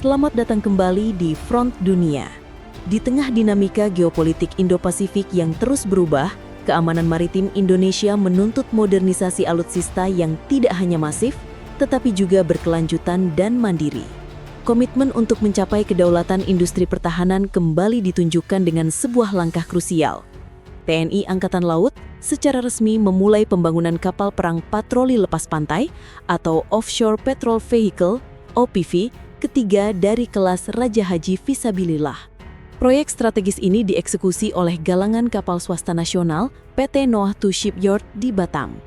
Selamat datang kembali di Front Dunia. Di tengah dinamika geopolitik Indo-Pasifik yang terus berubah, keamanan maritim Indonesia menuntut modernisasi alutsista yang tidak hanya masif, tetapi juga berkelanjutan dan mandiri. Komitmen untuk mencapai kedaulatan industri pertahanan kembali ditunjukkan dengan sebuah langkah krusial. TNI Angkatan Laut secara resmi memulai pembangunan kapal perang patroli lepas pantai atau Offshore Patrol Vehicle (OPV) ketiga dari kelas Raja Haji Fisabilillah. Proyek strategis ini dieksekusi oleh galangan kapal swasta nasional PT Noah II Shipyard di Batam.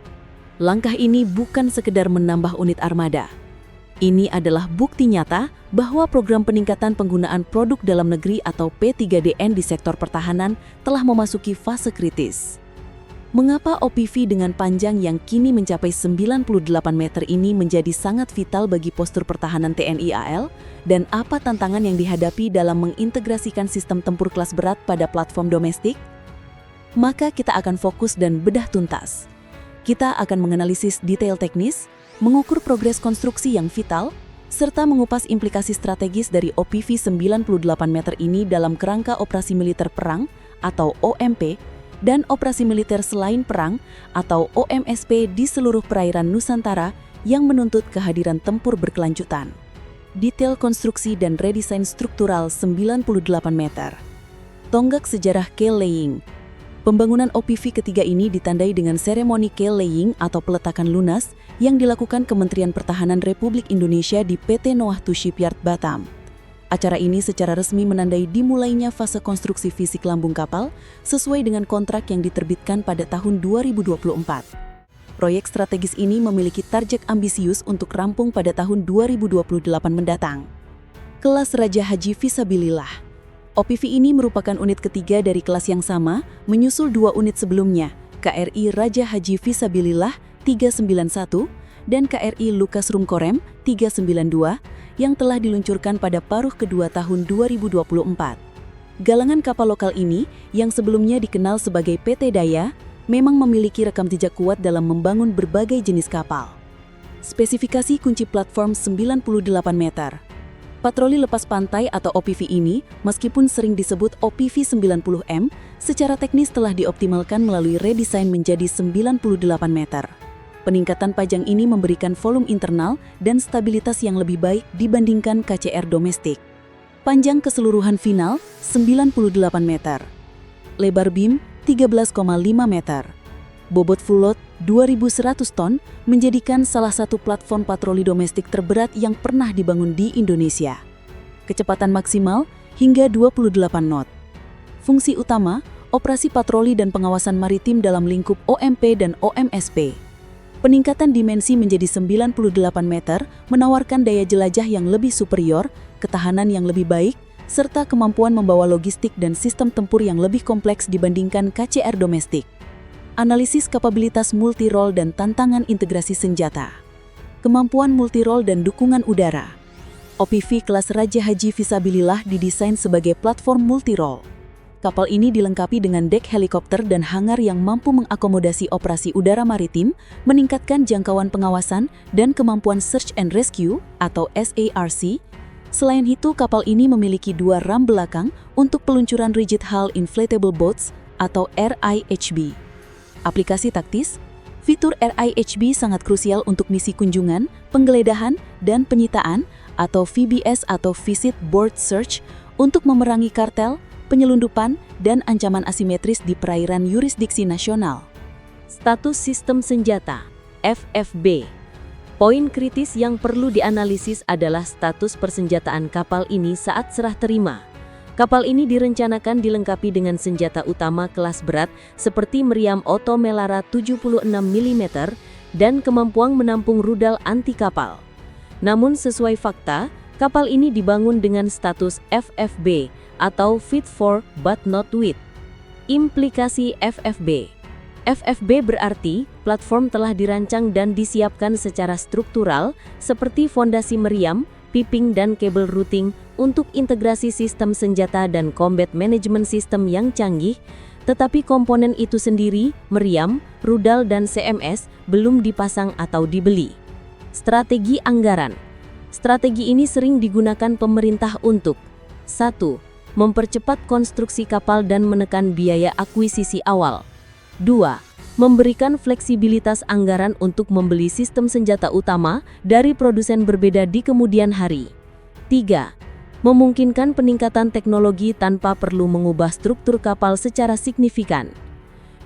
Langkah ini bukan sekedar menambah unit armada. Ini adalah bukti nyata bahwa program peningkatan penggunaan produk dalam negeri atau P3DN di sektor pertahanan telah memasuki fase kritis. Mengapa OPV dengan panjang yang kini mencapai 98 meter ini menjadi sangat vital bagi postur pertahanan TNI AL, dan apa tantangan yang dihadapi dalam mengintegrasikan sistem tempur kelas berat pada platform domestik? Maka kita akan fokus dan bedah tuntas. Kita akan menganalisis detail teknis, mengukur progres konstruksi yang vital, serta mengupas implikasi strategis dari OPV 98 meter ini dalam kerangka operasi militer perang atau OMP, dan operasi militer selain perang atau OMSP di seluruh perairan Nusantara yang menuntut kehadiran tempur berkelanjutan. Detail konstruksi dan redesain struktural 98 meter. Tonggak sejarah keel laying. Pembangunan OPV ketiga ini ditandai dengan seremoni keel laying atau peletakan lunas yang dilakukan Kementerian Pertahanan Republik Indonesia di PT Noah II Shipyard Batam. Acara ini secara resmi menandai dimulainya fase konstruksi fisik lambung kapal sesuai dengan kontrak yang diterbitkan pada tahun 2024. Proyek strategis ini memiliki target ambisius untuk rampung pada tahun 2028 mendatang. Kelas Raja Haji Fisabilillah. OPV ini merupakan unit ketiga dari kelas yang sama, menyusul dua unit sebelumnya, KRI Raja Haji Fisabilillah 391 dan KRI Lukas Rumkorem 392 yang telah diluncurkan pada paruh kedua tahun 2024. Galangan kapal lokal ini, yang sebelumnya dikenal sebagai PT Daya, memang memiliki rekam jejak kuat dalam membangun berbagai jenis kapal. Spesifikasi kunci platform 98 meter. Patroli lepas pantai atau OPV ini, meskipun sering disebut OPV 90M, secara teknis telah dioptimalkan melalui redesain menjadi 98 meter. Peningkatan pajang ini memberikan volume internal dan stabilitas yang lebih baik dibandingkan KCR domestik. Panjang keseluruhan final 98 meter. Lebar beam 13,5 meter. Bobot full load 2.100 ton menjadikan salah satu platform patroli domestik terberat yang pernah dibangun di Indonesia. Kecepatan maksimal hingga 28 knot. Fungsi utama, operasi patroli dan pengawasan maritim dalam lingkup OMP dan OMSP. Peningkatan dimensi menjadi 98 meter menawarkan daya jelajah yang lebih superior, ketahanan yang lebih baik, serta kemampuan membawa logistik dan sistem tempur yang lebih kompleks dibandingkan KCR domestik. Analisis kapabilitas multi-role dan tantangan integrasi senjata. Kemampuan multi-role dan dukungan udara. OPV kelas Raja Haji Fisabilillah didesain sebagai platform multi-role. Kapal ini dilengkapi dengan dek helikopter dan hangar yang mampu mengakomodasi operasi udara maritim, meningkatkan jangkauan pengawasan dan kemampuan search and rescue atau SARC. Selain itu, kapal ini memiliki dua ram belakang untuk peluncuran rigid hull inflatable boats atau RIHB. Aplikasi taktis, fitur RIHB sangat krusial untuk misi kunjungan, penggeledahan, dan penyitaan atau VBS atau Visit Board Search untuk memerangi kartel, penyelundupan, dan ancaman asimetris di perairan yurisdiksi nasional. Status sistem senjata, FFB. Poin kritis yang perlu dianalisis adalah status persenjataan kapal ini saat serah terima. Kapal ini direncanakan dilengkapi dengan senjata utama kelas berat seperti meriam Otto Melara 76 mm dan kemampuan menampung rudal anti kapal. Namun sesuai fakta, kapal ini dibangun dengan status FFB atau Fit for but not with. Implikasi FFB. FFB berarti platform telah dirancang dan disiapkan secara struktural seperti fondasi meriam, piping dan kabel routing untuk integrasi sistem senjata dan combat management system yang canggih, tetapi komponen itu sendiri, meriam, rudal dan CMS belum dipasang atau dibeli. Strategi anggaran. Strategi ini sering digunakan pemerintah untuk 1. Mempercepat konstruksi kapal dan menekan biaya akuisisi awal. 2. Memberikan fleksibilitas anggaran untuk membeli sistem senjata utama dari produsen berbeda di kemudian hari. 3. Memungkinkan peningkatan teknologi tanpa perlu mengubah struktur kapal secara signifikan.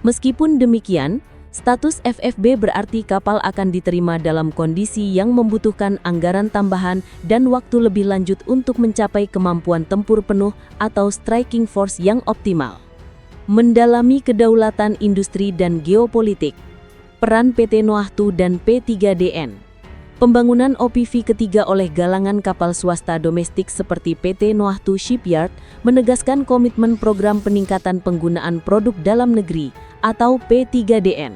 Meskipun demikian, status FFB berarti kapal akan diterima dalam kondisi yang membutuhkan anggaran tambahan dan waktu lebih lanjut untuk mencapai kemampuan tempur penuh atau striking force yang optimal. Mendalami kedaulatan industri dan geopolitik. Peran PT Noahtu dan P3DN. Pembangunan OPV ketiga oleh galangan kapal swasta domestik seperti PT Noahtu Shipyard menegaskan komitmen program peningkatan penggunaan produk dalam negeri atau P3DN.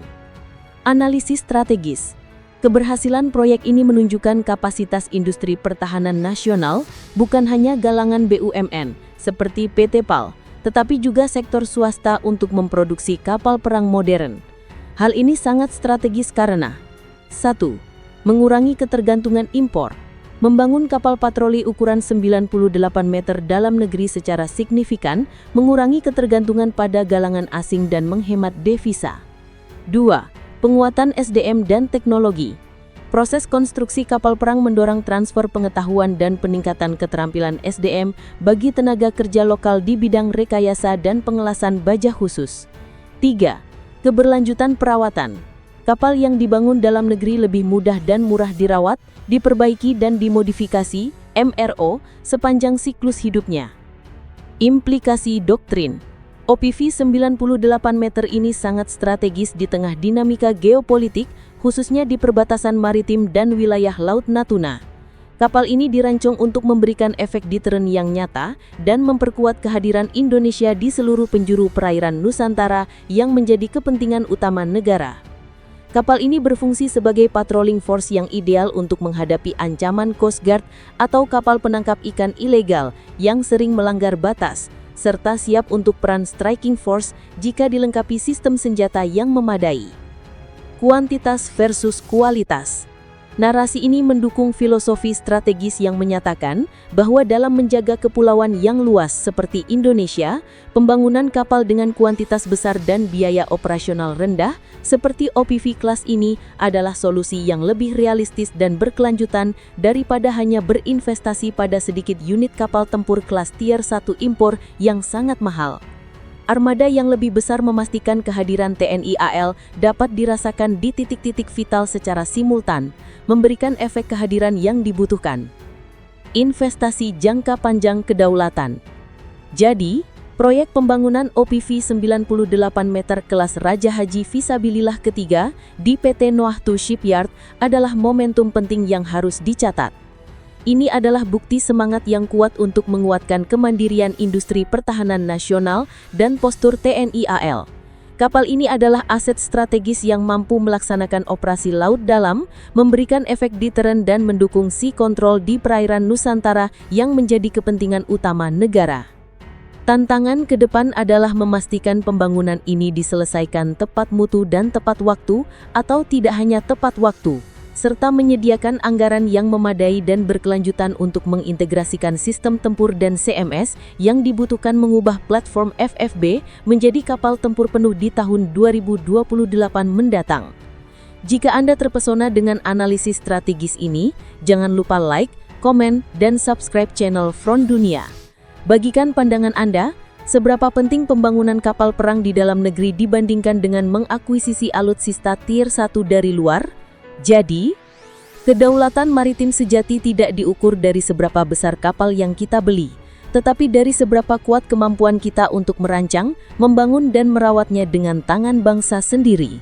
Analisis strategis. Keberhasilan proyek ini menunjukkan kapasitas industri pertahanan nasional bukan hanya galangan BUMN seperti PT PAL, tetapi juga sektor swasta untuk memproduksi kapal perang modern. Hal ini sangat strategis karena 1. Mengurangi ketergantungan impor. Membangun kapal patroli ukuran 98 meter dalam negeri secara signifikan mengurangi ketergantungan pada galangan asing dan menghemat devisa. 2. Penguatan SDM dan teknologi. Proses konstruksi kapal perang mendorong transfer pengetahuan dan peningkatan keterampilan SDM bagi tenaga kerja lokal di bidang rekayasa dan pengelasan baja khusus. 3. Keberlanjutan perawatan. Kapal yang dibangun dalam negeri lebih mudah dan murah dirawat, diperbaiki dan dimodifikasi (MRO) sepanjang siklus hidupnya. Implikasi doktrin. OPV 98 meter ini sangat strategis di tengah dinamika geopolitik, khususnya di perbatasan maritim dan wilayah Laut Natuna. Kapal ini dirancang untuk memberikan efek deteren yang nyata dan memperkuat kehadiran Indonesia di seluruh penjuru perairan Nusantara yang menjadi kepentingan utama negara. Kapal ini berfungsi sebagai patrolling force yang ideal untuk menghadapi ancaman Coast Guard atau kapal penangkap ikan ilegal yang sering melanggar batas, serta siap untuk peran striking force jika dilengkapi sistem senjata yang memadai. Kuantitas versus kualitas. Narasi ini mendukung filosofi strategis yang menyatakan bahwa dalam menjaga kepulauan yang luas seperti Indonesia, pembangunan kapal dengan kuantitas besar dan biaya operasional rendah seperti OPV kelas ini adalah solusi yang lebih realistis dan berkelanjutan daripada hanya berinvestasi pada sedikit unit kapal tempur kelas tier 1 impor yang sangat mahal. Armada yang lebih besar memastikan kehadiran TNI AL dapat dirasakan di titik-titik vital secara simultan, memberikan efek kehadiran yang dibutuhkan. Investasi jangka panjang kedaulatan. Jadi, proyek pembangunan OPV 98 meter kelas Raja Haji Fisabilillah ketiga di PT Noahtu Shipyard adalah momentum penting yang harus dicatat. Ini adalah bukti semangat yang kuat untuk menguatkan kemandirian industri pertahanan nasional dan postur TNI AL. Kapal ini adalah aset strategis yang mampu melaksanakan operasi laut dalam, memberikan efek deteren dan mendukung sea control di perairan Nusantara yang menjadi kepentingan utama negara. Tantangan ke depan adalah memastikan pembangunan ini diselesaikan tepat mutu dan tepat waktu, atau tidak hanya tepat waktu, serta menyediakan anggaran yang memadai dan berkelanjutan untuk mengintegrasikan sistem tempur dan CMS yang dibutuhkan mengubah platform FFB menjadi kapal tempur penuh di tahun 2028 mendatang. Jika Anda terpesona dengan analisis strategis ini, jangan lupa like, komen, dan subscribe channel Front Dunia. Bagikan pandangan Anda, seberapa penting pembangunan kapal perang di dalam negeri dibandingkan dengan mengakuisisi alutsista tier 1 dari luar? Jadi, kedaulatan maritim sejati tidak diukur dari seberapa besar kapal yang kita beli, tetapi dari seberapa kuat kemampuan kita untuk merancang, membangun dan merawatnya dengan tangan bangsa sendiri.